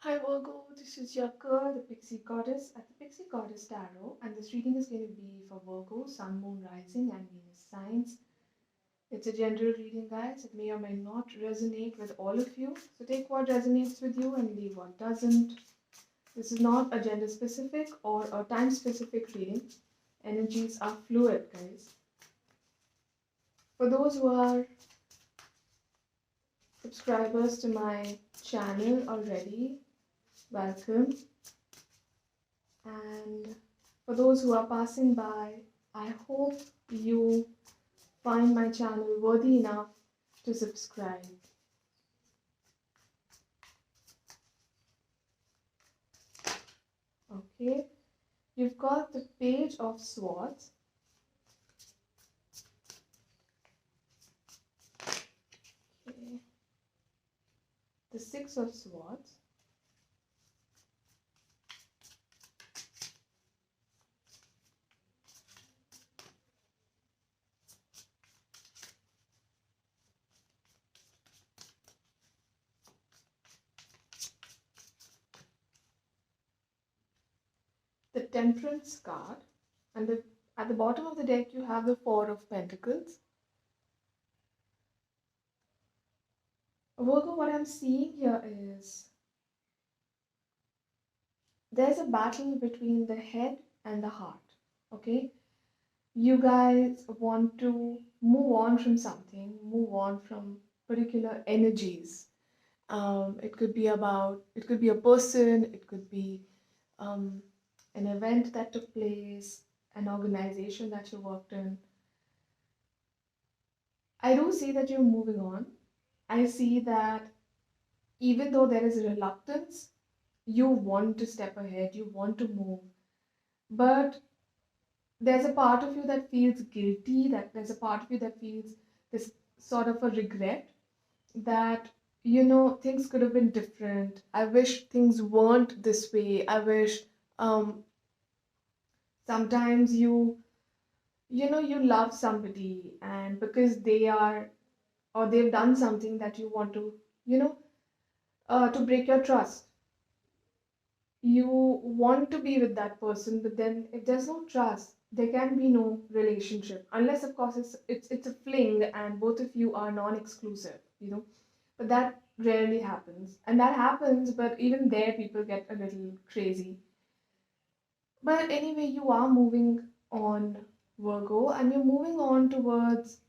Hi Virgo, this is Yakka, the Pixie Goddess at the Pixie Goddess Tarot, and this reading is going to be for Virgo, Sun, Moon, Rising, and Venus signs. It's a general reading, guys. It may or may not resonate with all of you, so take what resonates with you and leave what doesn't. This is not a gender specific or a time specific reading. Energies are fluid, guys. For those who are subscribers to my channel already, welcome. And for those who are passing by, I hope you find my channel worthy enough to subscribe. Okay, you've got the Page of Swords. Okay. The Six of Swords. The Temperance card. And at the bottom of the deck, you have the Four of Pentacles. Virgo, what I'm seeing here is there's a battle between the head and the heart. Okay, you guys want to move on from something, move on from particular energies. It could be a person, it could be um, an event that took place, an organization that you worked in. I do see that you're moving on. I see that even though there is reluctance, you want to step ahead, you want to move, but there's a part of you that feels guilty, that there's a part of you that feels this sort of a regret that things could have been different. I wish things weren't this way. I wish um sometimes you love somebody, and because they are or they've done something that you want to to break your trust, you want to be with that person, but then if there's no trust, there can be no relationship, unless of course it's a fling and both of you are non-exclusive. But that rarely happens, and that happens, but even there people get a little crazy. But anyway, you are moving on, Virgo, and you're moving on towards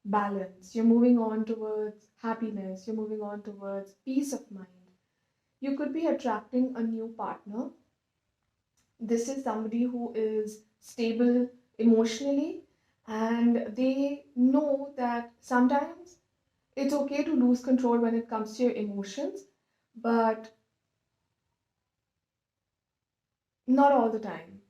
balance, you're moving on towards happiness, you're moving on towards peace of mind. You could be attracting a new partner. This is somebody who is stable emotionally, and they know that sometimes it's okay to lose control when it comes to your emotions, but not all the time.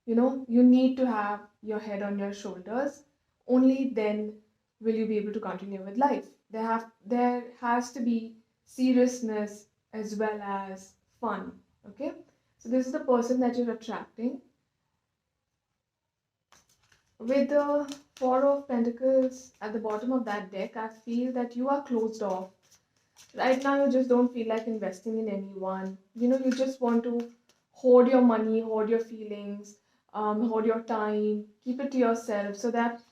You need to have your head on your shoulders. Only then will you be able to continue with life. There has to be seriousness as well as fun. Okay, so this is the person that you're attracting. With the Four of Pentacles at the bottom of that deck, I feel that you are closed off. Right now, you just don't feel like investing in anyone. You just want to hoard your money, hoard your feelings, hoard your time, keep it to yourself, so that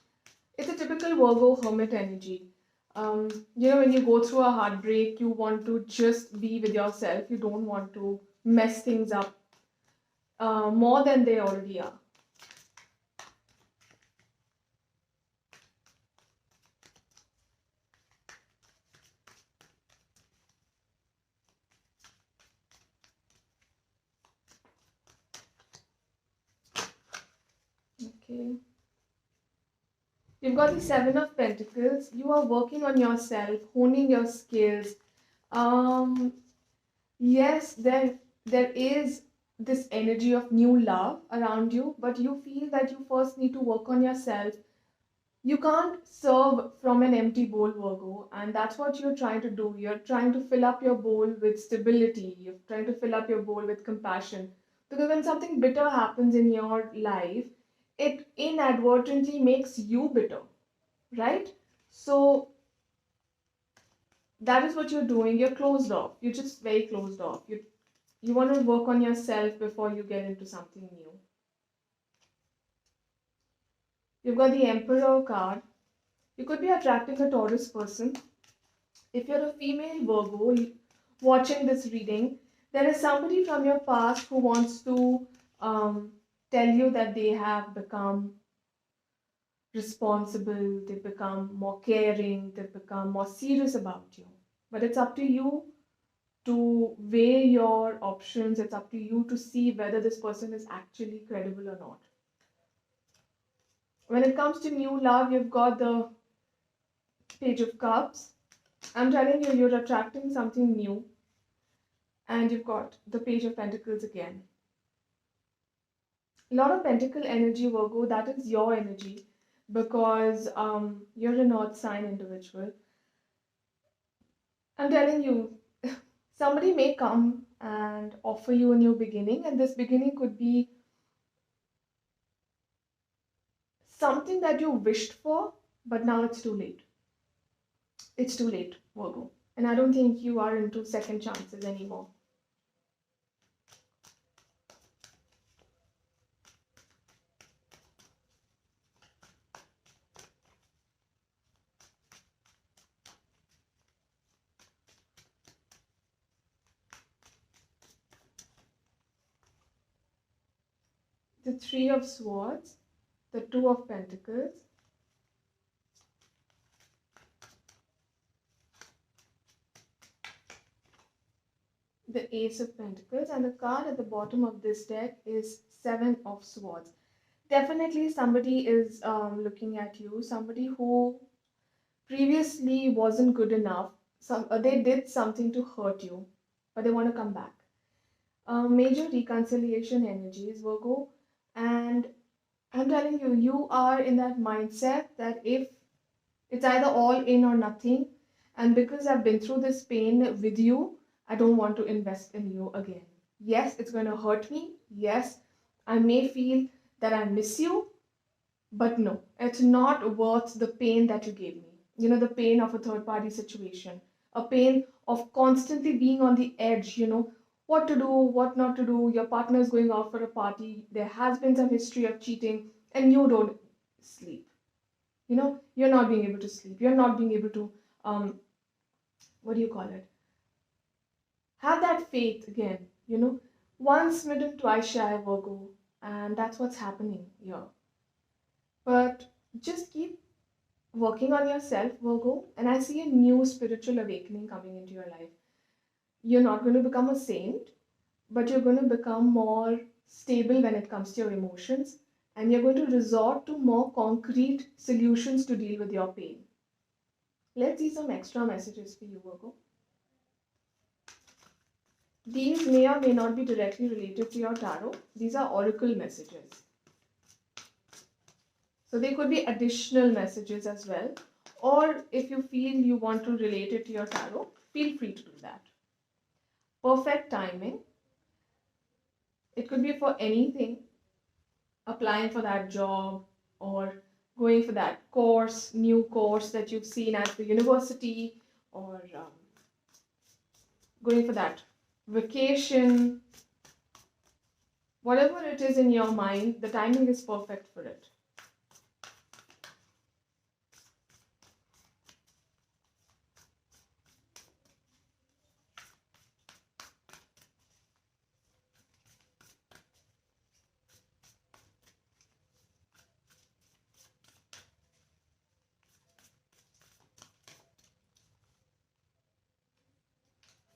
it's a typical Virgo hermit energy. When you go through a heartbreak, you want to just be with yourself. You don't want to mess things up more than they already are. Okay. You've got the Seven of Pentacles. You are working on yourself, honing your skills. Um, yes, there is this energy of new love around you, but you feel that you first need to work on yourself. You can't serve from an empty bowl, Virgo, and that's what you're trying to do. You're trying to fill up your bowl with stability. You're trying to fill up your bowl with compassion. Because when something bitter happens in your life, it inadvertently makes you bitter, right? So that is what you're doing. You're closed off. You're just very closed off. You want to work on yourself before you get into something new. You've got the Emperor card. You could be attracting a Taurus person. If you're a female Virgo watching this reading, there is somebody from your past who wants to um, tell you that they have become responsible, they become more caring, they become more serious about you. But it's up to you to weigh your options. It's up to you to see whether this person is actually credible or not. When it comes to new love, you've got the Page of Cups. I'm telling you, you're attracting something new. And you've got the Page of Pentacles again. A lot of pentacle energy, Virgo, that is your energy because you're a North sign individual. I'm telling you, somebody may come and offer you a new beginning, and this beginning could be something that you wished for, but now it's too late. It's too late, Virgo. And I don't think you are into second chances anymore. The Three of Swords, the Two of Pentacles, the Ace of Pentacles, and the card at the bottom of this deck is Seven of Swords. Definitely somebody is looking at you, somebody who previously wasn't good enough. They did something to hurt you, but they want to come back. Major reconciliation energies, Virgo, and I'm telling you, you are in that mindset that if it's either all in or nothing, and because I've been through this pain with you, I don't want to invest in you again. Yes, it's going to hurt me. Yes, I may feel that I miss you, but no, it's not worth the pain that you gave me. You know, the pain of a third party situation, a pain of constantly being on the edge, what to do, what not to do. Your partner is going out for a party, there has been some history of cheating, and you don't sleep. You're not being able to sleep. You're not being able to, what do you call it? Have that faith again, Once smitten, twice shy, Virgo. And that's what's happening here. But just keep working on yourself, Virgo, and I see a new spiritual awakening coming into your life. You're not going to become a saint, but you're going to become more stable when it comes to your emotions, and you're going to resort to more concrete solutions to deal with your pain. Let's see some extra messages for you, Virgo. These may or may not be directly related to your tarot. These are oracle messages. So they could be additional messages as well. Or if you feel you want to relate it to your tarot, feel free to do that. Perfect timing. It could be for anything. Applying for that job or going for that new course that you've seen at the university, or going for that vacation. Whatever it is in your mind, the timing is perfect for it.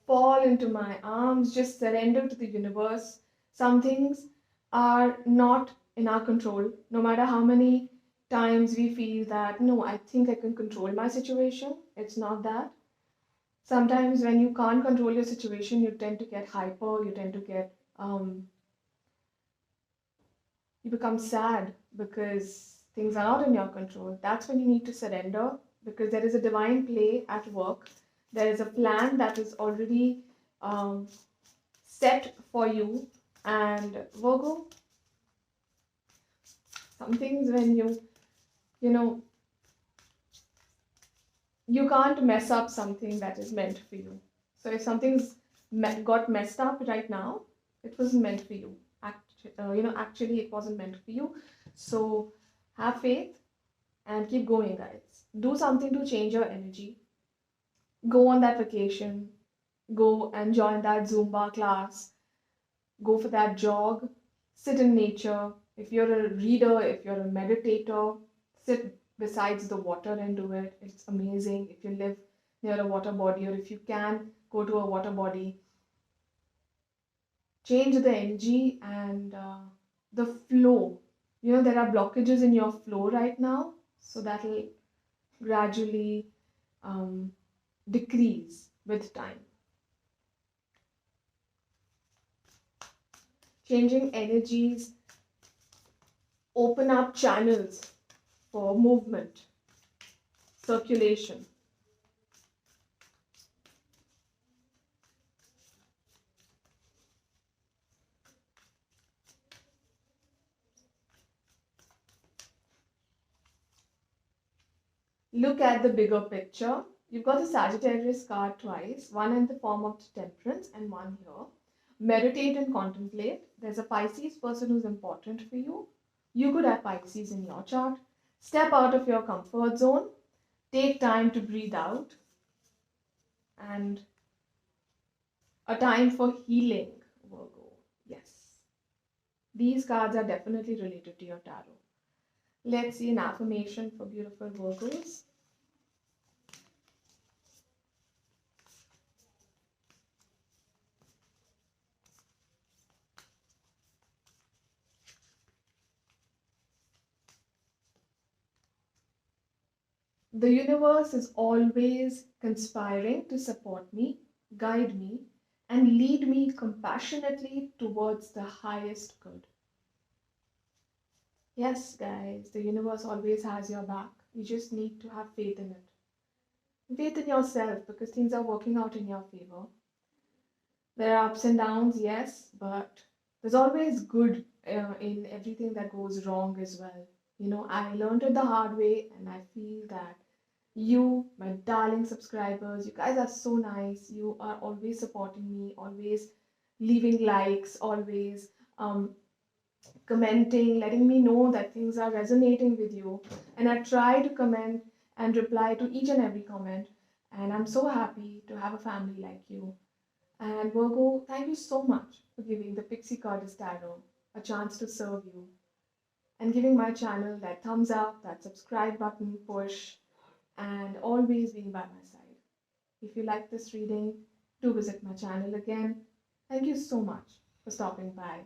Fall into my arms, just surrender to the universe. Some things are not in our control. No matter how many times we feel that, no, I think I can control my situation, it's not that. Sometimes when you can't control your situation, you tend to get hyper, you tend to get, you become sad because things are not in your control. That's when you need to surrender, because there is a divine play at work. There is a plan that is already set for you. And Virgo, some things when you can't mess up something that is meant for you. So if something's got messed up right now, it wasn't meant for you. Actually, it wasn't meant for you. So have faith and keep going, guys. Do something to change your energy. Go on that vacation. Go and join that Zumba class. Go for that jog. Sit in nature. If you're a reader, if you're a meditator, sit besides the water and do it. It's amazing. If you live near a water body, or if you can go to a water body, change the energy and the flow. There are blockages in your flow right now, so that'll gradually um, decrease with time. Changing energies open up channels for movement, circulation. Look at the bigger picture. You've got the Sagittarius card twice, one in the form of temperance and one here. Meditate and contemplate. There's a Pisces person who's important for you. You could have Pisces in your chart. Step out of your comfort zone. Take time to breathe out. And a time for healing, Virgo. Yes. These cards are definitely related to your tarot. Let's see an affirmation for beautiful Virgos. The universe is always conspiring to support me, guide me, and lead me compassionately towards the highest good. Yes, guys, the universe always has your back. You just need to have faith in it. Faith in yourself because things are working out in your favor. There are ups and downs, yes, but there's always good in everything that goes wrong as well. I learned it the hard way, and I feel that you, my darling subscribers, you guys are so nice. You are always supporting me, always leaving likes, always commenting, letting me know that things are resonating with you. And I try to comment and reply to each and every comment. And I'm so happy to have a family like you. And Virgo, thank you so much for giving the Pixie Goddess Tarot a chance to serve you and giving my channel that thumbs up, that subscribe button push, and always being by my side. If you like this reading, do visit my channel again. Thank you so much for stopping by.